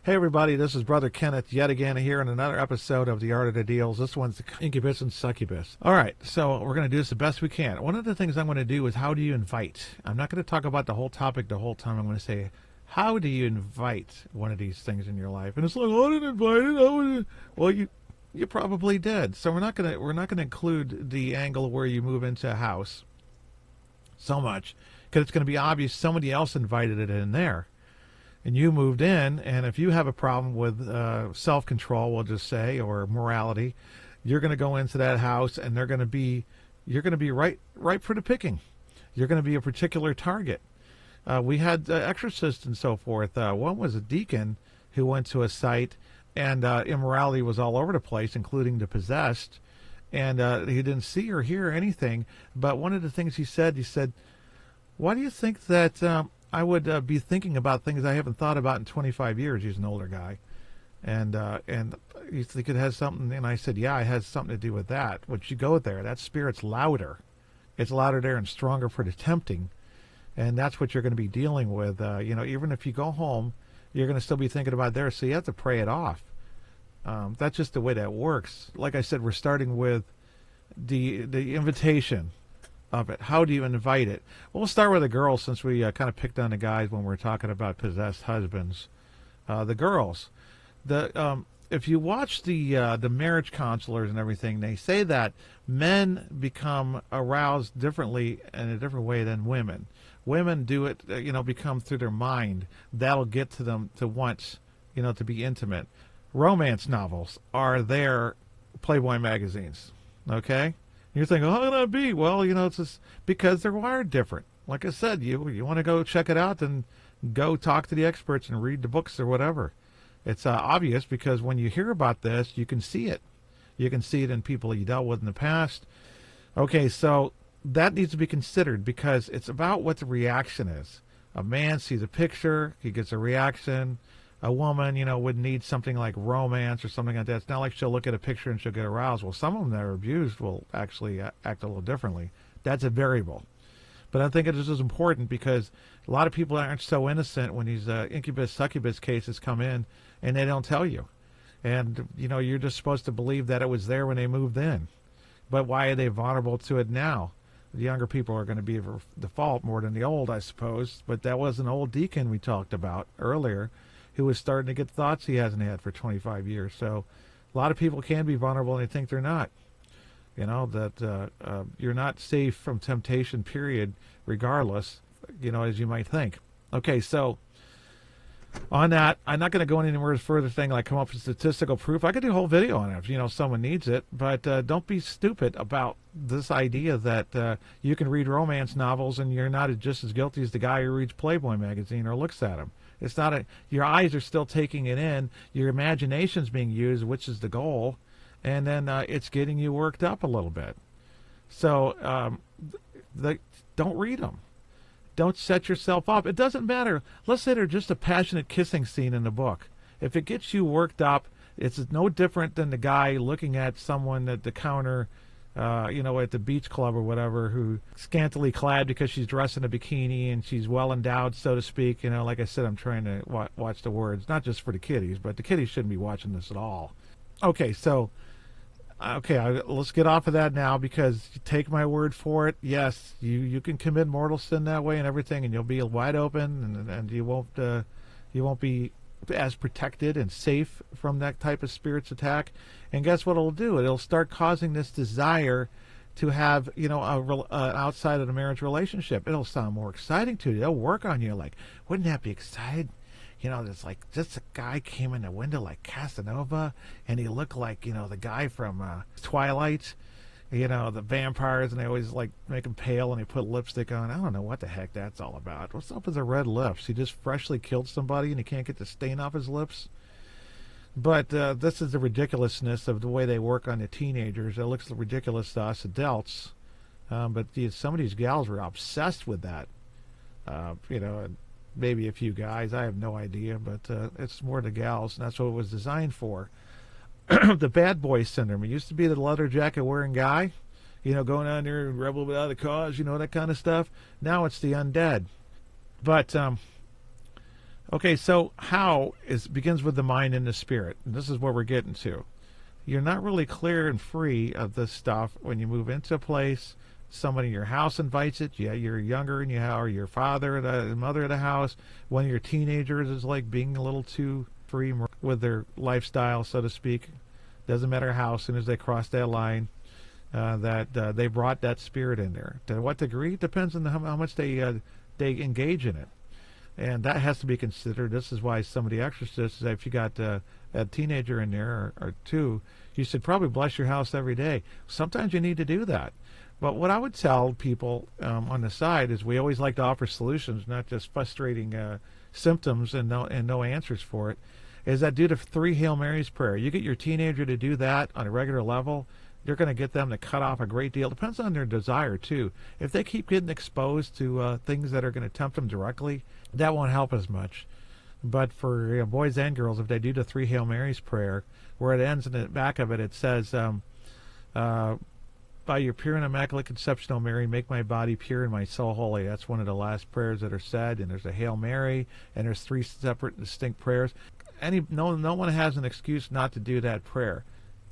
Hey everybody, this is Brother Kenneth yet again here in another episode of the Art of the Deals. This one's the Incubus and Succubus. Alright, so we're going to do this the best we can. One of the things I'm going to do is how do you invite? I'm not going to talk about the whole topic the whole time. I'm going to say, how do you invite one of these things in your life? And it's like, oh, I didn't invite it. Well, you probably did. So we're not going to include the angle where you move into a house so much, because it's going to be obvious somebody else invited it in there. And you moved in, and if you have a problem with self-control, we'll just say, or morality, you're going to go into that house, and you're going to be right for the picking. You're going to be a particular target. We had exorcists and so forth. One was a deacon who went to a site, and immorality was all over the place, including the possessed, and he didn't see or hear anything. But one of the things he said, why do you think that I would be thinking about things I haven't thought about in 25 years. He's an older guy. And you think it has something, and I said, yeah, it has something to do with that. Once you go there, that spirit's louder. It's louder there and stronger for the tempting. And that's what you're going to be dealing with. Even if you go home, you're going to still be thinking about there, so you have to pray it off. That's just the way that works. Like I said, we're starting with the invitation of it. How do you invite it? Well, we'll start with the girls, since we kind of picked on the guys when we're talking about possessed husbands. The girls, if you watch the marriage counselors and everything, they say that men become aroused differently in a different way than women. Women do it, become through their mind. That'll get to them to want, to be intimate. Romance novels are their Playboy magazines. Okay. You're thinking, how can that be? Well, it's just because they're wired different. Like I said, you want to go check it out, then go talk to the experts and read the books or whatever. It's obvious, because when you hear about this, you can see it. You can see it in people you dealt with in the past. Okay, so that needs to be considered, because it's about what the reaction is. A man sees a picture, he gets a reaction. A woman, would need something like romance or something like that. It's not like she'll look at a picture and she'll get aroused. Well, some of them that are abused will actually act a little differently. That's a variable. But I think it is important, because a lot of people aren't so innocent when these incubus, succubus cases come in, and they don't tell you. And, you're just supposed to believe that it was there when they moved in. But why are they vulnerable to it now? The younger people are going to be the default more than the old, I suppose. But that was an old deacon we talked about earlier, who was starting to get thoughts he hasn't had for 25 years. So a lot of people can be vulnerable, and they think they're not. That you're not safe from temptation, period, regardless, as you might think. Okay, so on that, I'm not going to go anywhere further thing like come up with statistical proof. I could do a whole video on it if, someone needs it. But don't be stupid about this idea that you can read romance novels and you're not just as guilty as the guy who reads Playboy magazine or looks at them. It's not your eyes are still taking it in. Your imagination's being used, which is the goal. And then it's getting you worked up a little bit. So don't read them. Don't set yourself up. It doesn't matter. Let's say they're just a passionate kissing scene in the book. If it gets you worked up, it's no different than the guy looking at someone at the counter, at the beach club or whatever, who scantily clad because she's dressed in a bikini and she's well endowed, so to speak. Like I said, I'm trying to watch the words, not just for the kiddies, but the kiddies shouldn't be watching this at all. Okay, so, let's get off of that now, because take my word for it. Yes, you can commit mortal sin that way and everything, and you'll be wide open, and you won't be as protected and safe from that type of spirit's attack. And guess what it'll do? It'll start causing this desire to have, outside of the marriage relationship. It'll sound more exciting to you. It'll work on you. Like, wouldn't that be exciting? It's like just a guy came in the window like Casanova, and he looked like, the guy from Twilight, the vampires, and they always like make him pale and they put lipstick on. I don't know what the heck that's all about. What's up with the red lips? He just freshly killed somebody and he can't get the stain off his lips. But this is the ridiculousness of the way they work on the teenagers. It looks ridiculous to us adults. But some of these gals were obsessed with that. Maybe a few guys. I have no idea. But it's more the gals, and that's what it was designed for. The bad boy syndrome. It used to be the leather jacket wearing guy, going on there and rebel without a cause, that kind of stuff. Now it's the undead. But Okay, so how is begins with the mind and the spirit. And this is where we're getting to. You're not really clear and free of this stuff when you move into a place. Somebody in your house invites it. Yeah, you're younger and or your father, the mother of the house. One of your teenagers is like being a little too free with their lifestyle, so to speak. Doesn't matter how, as soon as they cross that line, they brought that spirit in there. To what degree depends on how much they engage in it, and that has to be considered. This is why some of the exorcists, if you got a teenager in there or two, you should probably bless your house every day. Sometimes you need to do that. But what I would tell people on the side is we always like to offer solutions, not just frustrating symptoms and no answers for it, is that do the 3 Hail Marys prayer. You get your teenager to do that on a regular level, you're going to get them to cut off a great deal. Depends on their desire, too. If they keep getting exposed to things that are going to tempt them directly, that won't help as much. But for boys and girls, if they do the 3 Hail Marys prayer, where it ends in the back of it, it says, by your pure and immaculate conception, O Mary, make my body pure and my soul holy. That's one of the last prayers that are said, and there's a Hail Mary, and there's 3 separate distinct prayers. No one has an excuse not to do that prayer.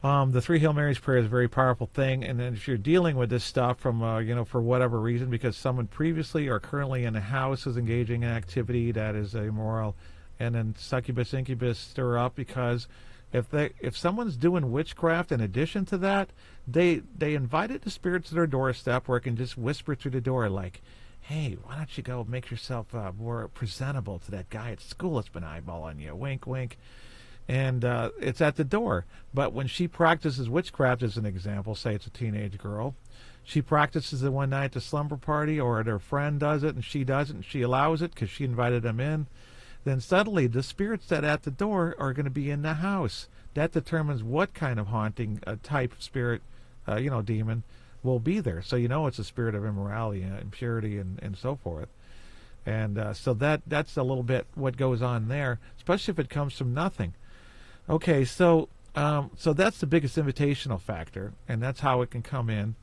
The 3 Hail Marys prayer is a very powerful thing, and then if you're dealing with this stuff from, for whatever reason, because someone previously or currently in the house is engaging in activity that is immoral, and then succubus, incubus stir up because if someone's doing witchcraft in addition to that, they invited the spirit to their doorstep where it can just whisper through the door like, hey, why don't you go make yourself more presentable to that guy at school that's been eyeballing you, wink, wink. And it's at the door. But when she practices witchcraft, as an example, say it's a teenage girl, she practices it one night at the slumber party, or their friend does it and she does it and she allows it because she invited them in, then suddenly the spirits that at the door are going to be in the house. That determines what kind of haunting type of spirit, demon, will be there. So it's a spirit of immorality and impurity and so forth. And so that's a little bit what goes on there, especially if it comes from nothing. Okay, so that's the biggest invitational factor, and that's how it can come in.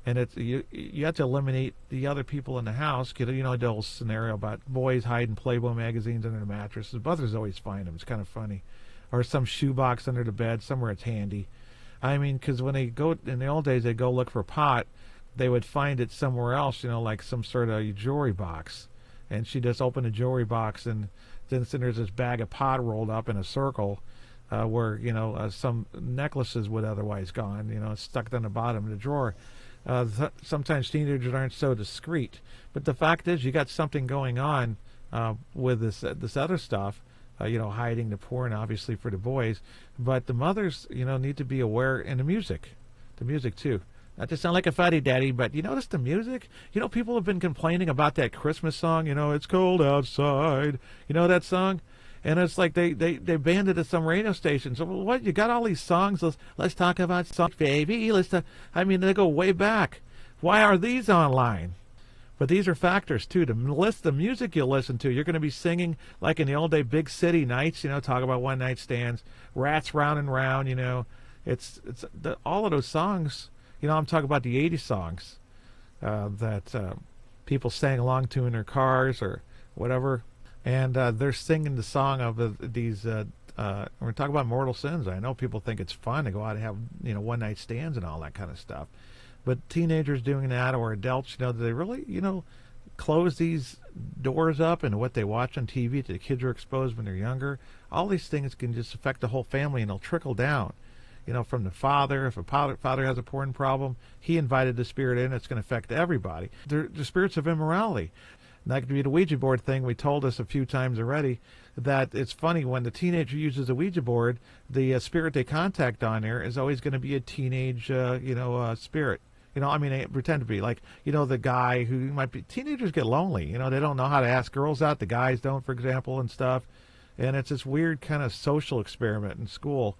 And it's you have to eliminate the other people in the house. The old scenario about boys hiding Playboy magazines under the mattresses. Mothers always find them. It's kind of funny. Or some shoebox under the bed, somewhere it's handy. I mean, because when they go, in the old days, they'd go look for pot, they would find it somewhere else, like some sort of jewelry box. And she just opened a jewelry box, and then there's this bag of pot rolled up in a circle where, some necklaces would otherwise gone, stuck on the bottom of the drawer. Sometimes teenagers aren't so discreet. But the fact is, you got something going on with this other stuff, hiding the porn, obviously, for the boys. But the mothers, need to be aware, and the music too. Not to sound like a fuddy-duddy, but you notice the music? People have been complaining about that Christmas song, it's cold outside. You know that song? And it's like they banned it at some radio stations. So what? You got all these songs. Let's talk about songs, baby. They go way back. Why are these online? But these are factors, too. To list the music you'll listen to, you're going to be singing like in the old day big city nights, talk about one-night stands, rats round and round, It's all of those songs, I'm talking about the 80s songs that people sang along to in their cars or whatever. And they're singing the song of these, we're talking about mortal sins. I know people think it's fun to go out and have, one-night stands and all that kind of stuff. But teenagers doing that, or adults, do they really, close these doors up and what they watch on TV to the kids are exposed when they're younger? All these things can just affect the whole family, and they'll trickle down, from the father. If a father has a porn problem, he invited the spirit in, it's going to affect everybody. They're spirits of immorality. And that could be the Ouija board thing. We told us a few times already that it's funny when the teenager uses a Ouija board, the spirit they contact on there is always going to be a teenage, spirit. Pretend to be like, the guy who might be, teenagers get lonely, they don't know how to ask girls out. The guys don't, for example, and stuff. And it's this weird kind of social experiment in school.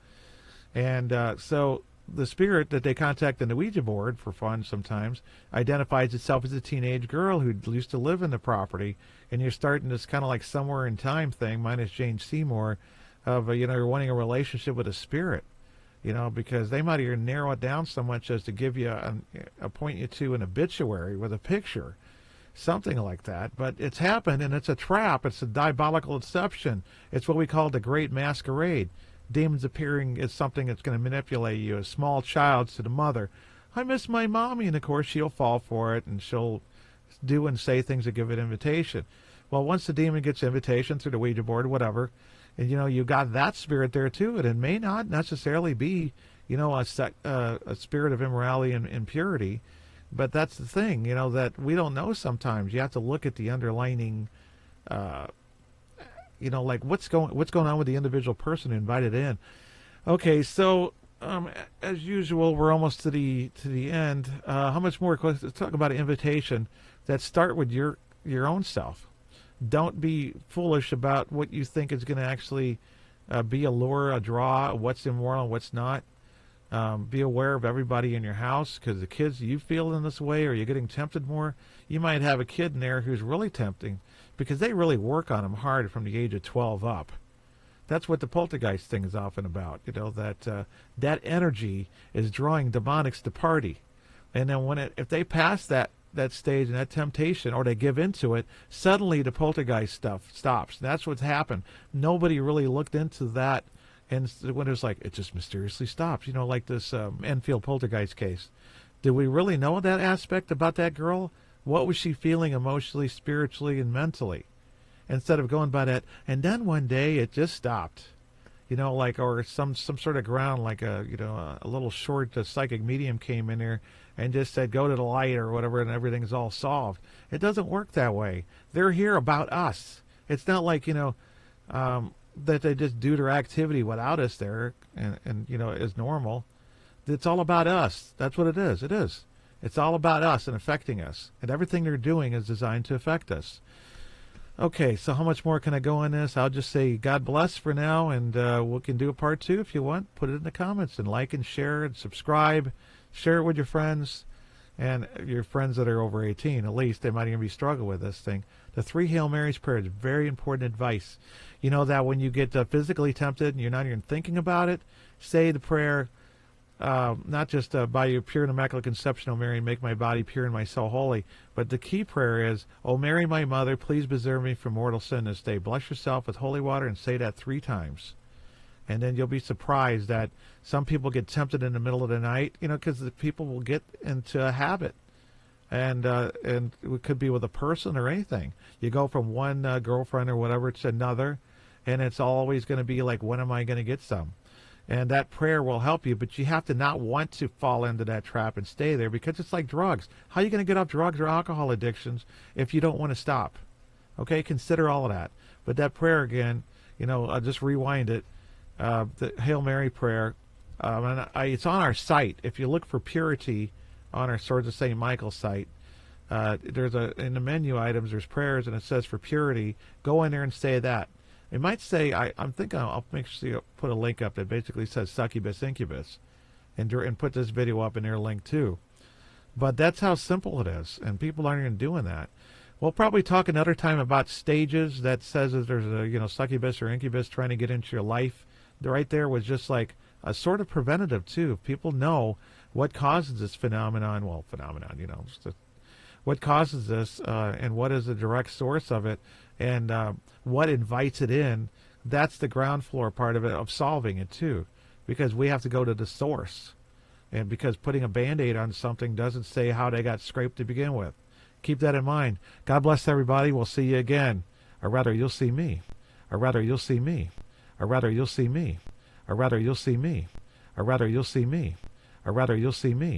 And so the spirit that they contact on the Ouija board for fun sometimes identifies itself as a teenage girl who used to live in the property. And you're starting this kind of like somewhere in time thing, minus Jane Seymour, of, you're wanting a relationship with a spirit. Because they might even narrow it down so much as to give you point you to an obituary with a picture. something like that. But it's happened, and it's a trap. It's a diabolical deception. It's what we call the great masquerade. Demons appearing as something that's going to manipulate you. A small child to the mother, I miss my mommy, and of course she'll fall for it, and she'll do and say things that give it invitation. Well, once the demon gets invitation through the Ouija board, whatever, and you got that spirit there too, and it may not necessarily be, a spirit of immorality and impurity, but that's the thing, that we don't know sometimes. You have to look at the underlining, like what's going on with the individual person who invited in. Okay, so as usual, we're almost to the end. How much more? Let's talk about an invitation that start with your own self. Don't be foolish about what you think is going to actually be a lure, a draw, what's immoral and what's not. Be aware of everybody in your house, because the kids, you feel in this way, or you're getting tempted more. You might have a kid in there who's really tempting, because they really work on them hard from the age of 12 up. That's what the poltergeist thing is often about, that energy is drawing demonics to party. And then if they pass that stage and that temptation, or they give into it, suddenly the poltergeist stuff stops. That's what's happened. Nobody really looked into that, and when it was like, it just mysteriously stops, like this Enfield poltergeist case. Did we really know that aspect about that girl? What was she feeling emotionally, spiritually, and mentally? Instead of going by that, and then one day it just stopped, or some sort of ground, like a little short psychic medium came in there and just said, go to the light or whatever, and everything's all solved. It doesn't work that way. They're here about us. It's not like, that they just do their activity without us there and is normal. It's all about us. That's what it is. It is. It's all about us and affecting us. And everything they're doing is designed to affect us. Okay, so how much more can I go on this? I'll just say God bless for now, and we can do a part 2 if you want. Put it in the comments, and like and share and subscribe. Share it with your friends, and your friends that are over 18 at least. They might even be struggling with this thing. The 3 Hail Marys prayer is very important advice. You know that when you get physically tempted and you're not even thinking about it, say the prayer, not just by your pure and immaculate conception, O Mary, make my body pure and my soul holy, but the key prayer is, O Mary, my mother, please preserve me from mortal sin this day. Bless yourself with holy water, and say that 3 times. And then you'll be surprised that some people get tempted in the middle of the night, because the people will get into a habit. And it could be with a person or anything. You go from one girlfriend or whatever to another, and it's always going to be like, when am I going to get some? And that prayer will help you, but you have to not want to fall into that trap and stay there, because it's like drugs. How are you going to get off drugs or alcohol addictions if you don't want to stop? Okay, consider all of that. But that prayer again, I'll just rewind it. The Hail Mary prayer, it's on our site. If you look for purity on our Swords of St. Michael site, there's in the menu items, there's prayers, and it says for purity. Go in there and say that. It might say, I'm thinking I'll make sure you put a link up that basically says Succubus, Incubus, and put this video up in their link too. But that's how simple it is, and people aren't even doing that. We'll probably talk another time about stages that says that there's a Succubus or Incubus trying to get into your life. Right there was just like a sort of preventative too. If people know what causes this phenomenon, what causes this, and what is the direct source of it, and what invites it in, that's the ground floor part of it, of solving it too, because we have to go to the source, and because putting a Band-Aid on something doesn't say how they got scraped to begin with. Keep that in mind. God bless everybody. We'll see you again, or rather you'll see me, or rather you'll see me, or rather you'll see me, or rather you'll see me, or rather you'll see me, or rather you'll see me.